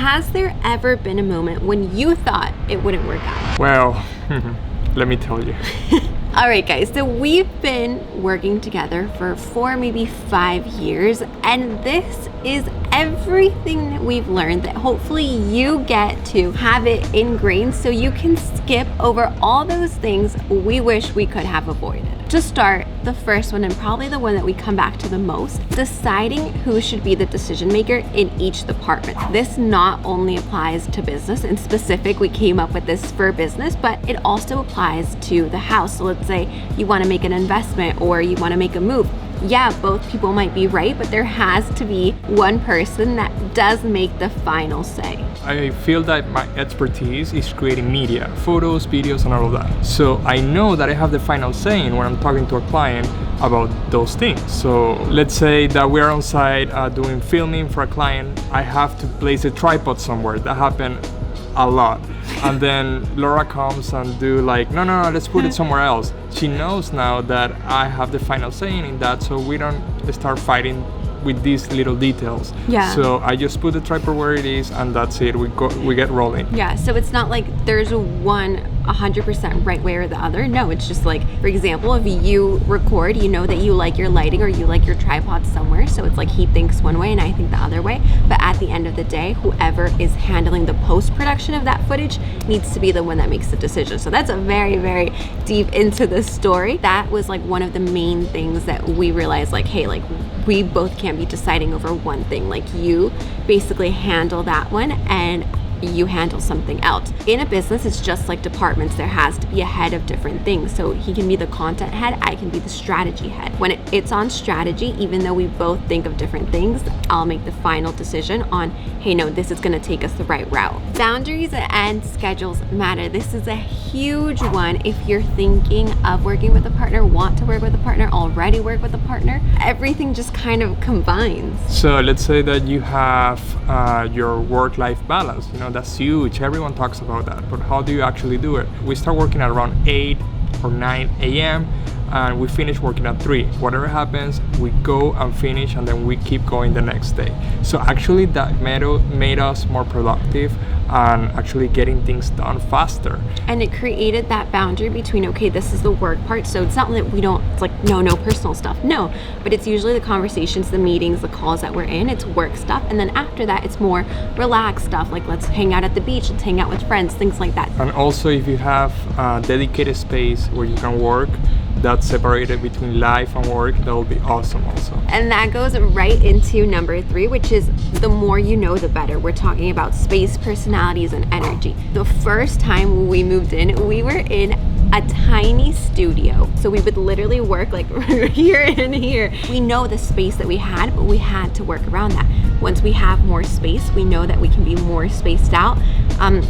has there ever been a moment when you thought it wouldn't work out? Well, let me tell you. All right, guys, so we've been working together for 4, maybe 5 years, and this is everything that we've learned that hopefully you get to have it ingrained so you can skip over all those things we wish we could have avoided. To start, the first one, and probably the one that we come back to the most, deciding who should be the decision maker in each department. This not only applies to business. In specific, we came up with this for business, but it also applies to the house. So let's say you want to make an investment or you want to make a move. Yeah, both people might be right, but there has to be one person that does make the final say. I feel that my expertise is creating media, photos, videos, and all of that. So I know that I have the final say when I'm talking to a client about those things. So let's say that we're on site doing filming for a client. I have to place a tripod somewhere. That happened a lot. And then Laura comes and do like, no, let's put it somewhere else. She knows now that I have the final say in that, so we don't start fighting with these little details. Yeah. So I just put the tripod where it is, and that's it. We get rolling. Yeah. So it's not like there's a 100% right way or the other. No, it's just like, for example, if you record, you know that you like your lighting or you like your tripod somewhere. So it's like he thinks one way and I think the other way. But at the end of the day, whoever is handling the post-production of that footage needs to be the one that makes the decision. So that's a very, very deep into the story. That was like one of the main things that we realized, like, hey, like we both can't be deciding over one thing. Like you basically handle that one and you handle something else. In a business, it's just like departments. There has to be a head of different things. So he can be the content head, I can be the strategy head. When it's on strategy, even though we both think of different things, I'll make the final decision on, hey, no, this is gonna take us the right route. Boundaries and schedules matter. This is a huge one if you're thinking of working with a partner, want to work with a partner, already work with a partner. Everything just kind of combines. So let's say that you have your work-life balance. You know, that's huge. Everyone talks about that, but how do you actually do it? We start working at around 8 or 9 a.m. and we finish working at 3. Whatever happens, we go and finish, and then we keep going the next day. So actually that made us more productive and actually getting things done faster. And it created that boundary between, okay, this is the work part. So it's not that we don't, it's like, no personal stuff. No, but it's usually the conversations, the meetings, the calls that we're in, it's work stuff. And then after that, it's more relaxed stuff. Like, let's hang out at the beach, let's hang out with friends, things like that. And also if you have a dedicated space where you can work, that's separated between life and work, that will be awesome also. And that goes right into number 3, which is the more you know, the better. We're talking about space, personalities, and energy. The first time we moved in, we were in a tiny studio. So we would literally work like here and here. We know the space that we had, but we had to work around that. Once we have more space, we know that we can be more spaced out,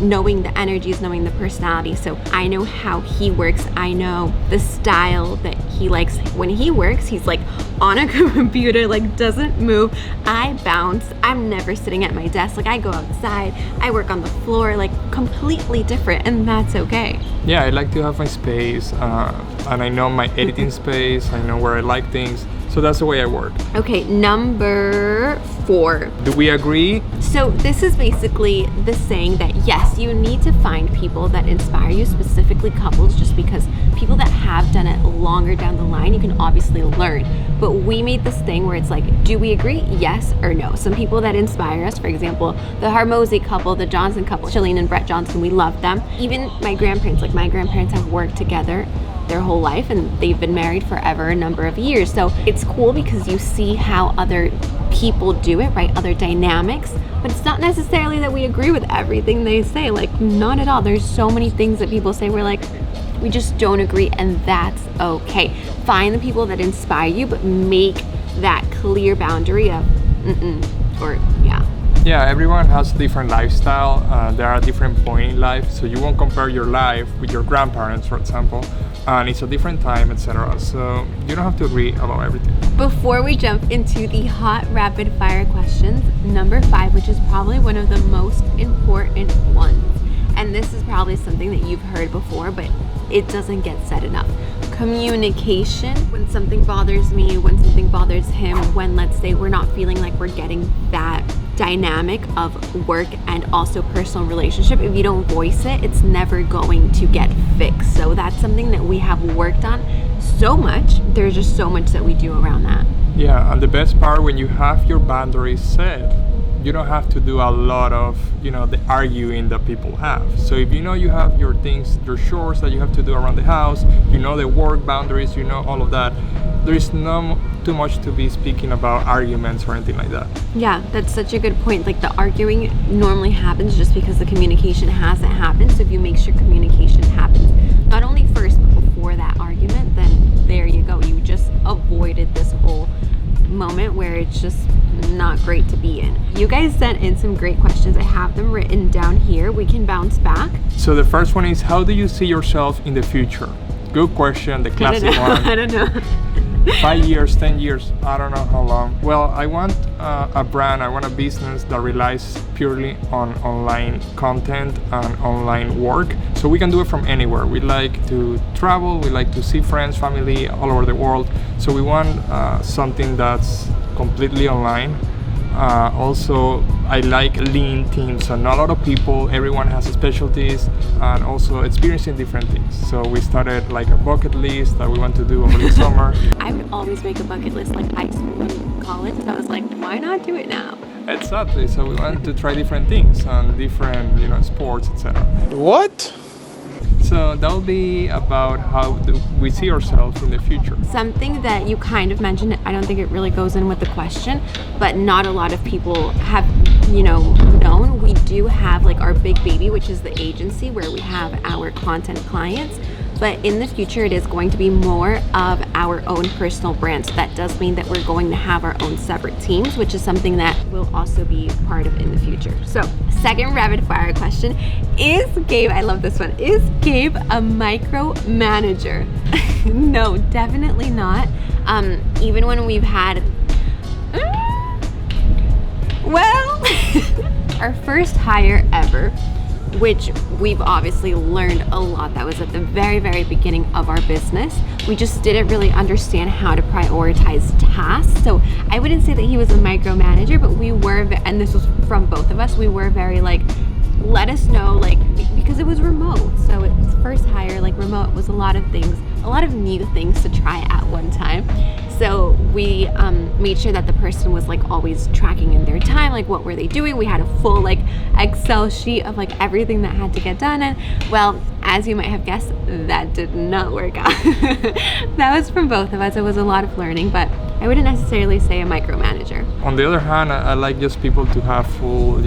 knowing the energies, knowing the personality. So I know how he works. I know the style that he likes. When he works, he's like on a computer, like doesn't move. I bounce. I'm never sitting at my desk. Like I go outside, I work on the floor, like completely different, and that's okay. Yeah, I like to have my space, and I know my editing space. I know where I like things. So that's the way I work. Okay, number 4. Do we agree? So this is basically the saying that yes, you need to find people that inspire you, specifically couples, just because people that have done it longer down the line, you can obviously learn. But we made this thing where it's like, do we agree? Yes or no? Some people that inspire us, for example, the Harmozy couple, the Johnson couple, Shalene and Brett Johnson, we love them. Even my grandparents, like my grandparents have worked together their whole life and they've been married forever, a number of years. So it's cool because you see how other people do it, right? Other dynamics, but it's not necessarily that we agree with everything they say, like not at all. There's so many things that people say we're like, we just don't agree, and that's okay. Find the people that inspire you, but make that clear boundary of or yeah. Yeah, everyone has a different lifestyle. There are different points in life, so you won't compare your life with your grandparents, for example, and it's a different time, etc. So you don't have to agree about everything. Before we jump into the hot rapid fire questions, number 5, which is probably one of the most important ones, and this is probably something that you've heard before, but it doesn't get said enough. Communication. When something bothers me, when something bothers him, when let's say we're not feeling like we're getting that dynamic of work and also personal relationship, if you don't voice it, it's never going to get fixed. So that's something that we have worked on so much. There's just so much that we do around that. Yeah, and the best part, when you have your boundaries set, you don't have to do a lot of, the arguing that people have. So if you have your things, your chores that you have to do around the house, the work boundaries, all of that, there is no too much to be speaking about arguments or anything like that. Yeah, that's such a good point. Like, the arguing normally happens just because the communication hasn't happened. So if you make sure communication happens, not only first, but before that argument, then there you go. You just avoided this whole moment where it's just not great to be in. You guys sent in some great questions. I have them written down here. We can bounce back. So the first one is, how do you see yourself in the future? Good question, the classic one. I don't know. 5 years, 10 years, I don't know how long. Well, I want a brand, I want a business that relies purely on online content and online work. So we can do it from anywhere. We like to travel, we like to see friends, family all over the world. So we want something that's completely online. Also, I like lean teams, so not a lot of people, everyone has specialties, and also experiencing different things. So we started like a bucket list that we want to do over the summer. I would always make a bucket list like high school and college. So I was like, why not do it now? Exactly, so we want to try different things and different, sports, etc. What? So that will be about how we see ourselves in the future. Something that you kind of mentioned, I don't think it really goes in with the question, but not a lot of people have, known. We do have like our big baby, which is the agency where we have our content clients. But in the future, it is going to be more of our own personal brand. So that does mean that we're going to have our own separate teams, which is something that will also be part of in the future. So, second rapid fire question, is Gabe, I love this one, is Gabe a micromanager? No, definitely not. Even when we've had, our first hire ever, which we've obviously learned a lot. That was at the very, very beginning of our business. We just didn't really understand how to prioritize tasks. So I wouldn't say that he was a micromanager, but we were, and this was from both of us, we were very like, let us know, like, because it was remote. So it's first hire, like remote was a lot of things, a lot of new things to try at one time. So we made sure that the person was like always tracking in their time, like what were they doing. We had a full like Excel sheet of like everything that had to get done. And well, as you might have guessed, that did not work out. That was from both of us. It was a lot of learning, but I wouldn't necessarily say a micromanager. On the other hand, I like just people to have full,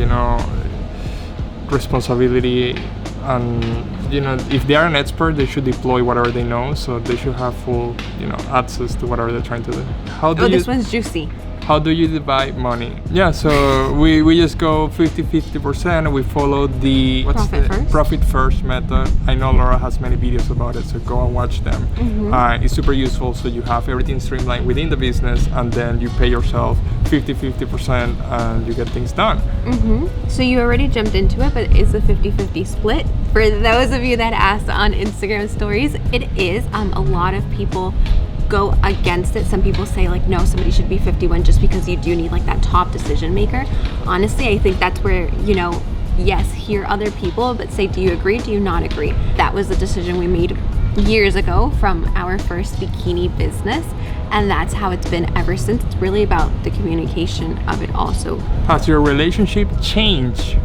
responsibility, and if they are an expert, they should deploy whatever they know, so they should have full access to whatever they're trying to do. This one's juicy. How do you divide money? Yeah, so we just go 50-50%. We follow the profit first method. I know Laura has many videos about it, so go and watch them. Mm-hmm. It's super useful, so you have everything streamlined within the business, and then you pay yourself 50-50% and you get things done. Mm-hmm. So you already jumped into it, but is the 50-50 split? For those of you that asked on Instagram stories, it is. A lot of people go against it. Some people say like, no, somebody should be 51 just because you do need like that top decision maker. Honestly, I think that's where, yes, hear other people, but say, do you agree? Do you not agree? That was the decision we made years ago from our first bikini business. And that's how it's been ever since. It's really about the communication of it also. Has your relationship changed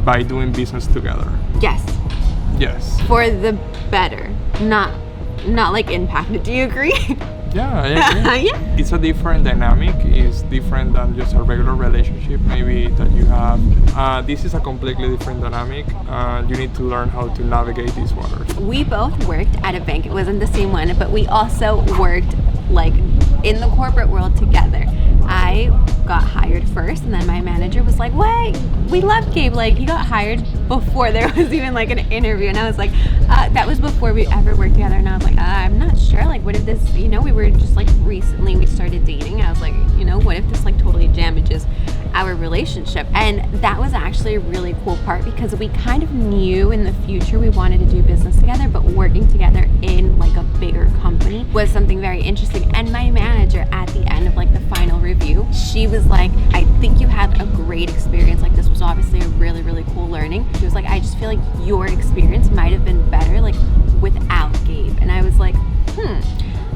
by doing business together? Yes. Yes. For the better, not like impacted. Do you agree? Yeah, I agree. Yeah. It's a different dynamic. It's different than just a regular relationship maybe that you have. This is a completely different dynamic. You need to learn how to navigate these waters. We both worked at a bank. It wasn't the same one, but we also worked like in the corporate world together. I got hired first, and then my manager was like, wait, we love Gabe, like he got hired before there was even like an interview. And I was like, that was before we ever worked together. And I was like, I'm not sure, like what if this, we were just like recently we started dating. I was like, what if this like totally damages our relationship. And that was actually a really cool part because we kind of knew in the future we wanted to do business together, but working together in like a bigger company was something very interesting. And my manager at the end of like the final review, she was like, I think you had a great experience. Like this was obviously a really, really cool learning. She was like, I just feel like your experience might have been better like without Gabe. And I was like,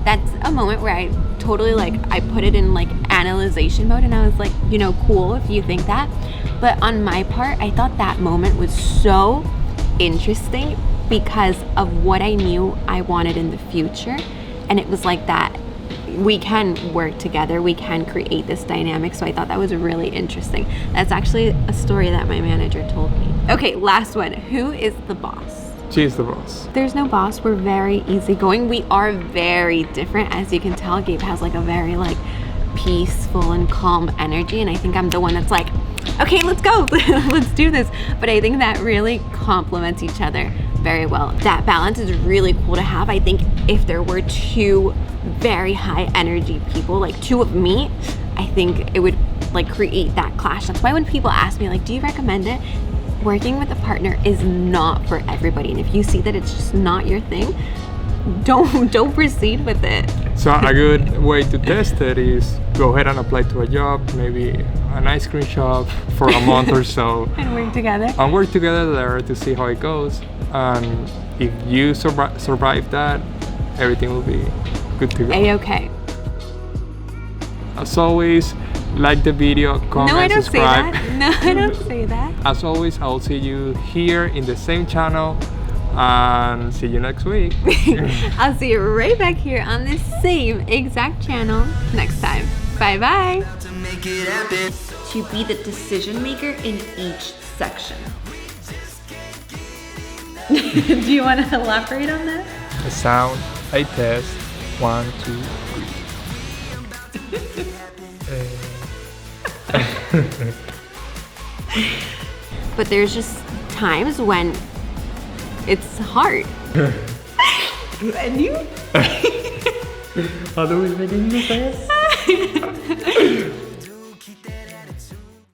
that's a moment where I totally like, I put it in like analyzation mode and I was like, you know, cool if you think that. But on my part, I thought that moment was so interesting because of what I knew I wanted in the future. And it was like that we can work together, we can create this dynamic. So I thought that was really interesting. That's actually a story that my manager told me. Okay, last one. Who is the boss? She's the boss. There's no boss. We're very easygoing. We are very different. As you can tell, Gabe has like a very like peaceful and calm energy. And I think I'm the one that's like, okay, let's go. Let's do this. But I think that really complements each other very well. That balance is really cool to have. I think if there were two very high energy people, like two of me, I think it would like create that clash. That's why when people ask me like, do you recommend it? Working with a partner is not for everybody, and if you see that it's just not your thing, don't proceed with it. So a good way to test it is go ahead and apply to a job, maybe an ice cream shop for a month or so, and work together. And work together there to see how it goes. And if you survive that, everything will be good to go. A-okay. As always, like the video, comment, no, I don't subscribe. say that. No, I don't say that. As always, I'll see you here in the same channel and see you next week. I'll see you right back here on this same exact channel next time. Bye bye. To be the decision maker in each section. Do you want to elaborate on that? The sound, I test, 1, 2, 3. But there's just times when it's hard. And you? How do we begin this?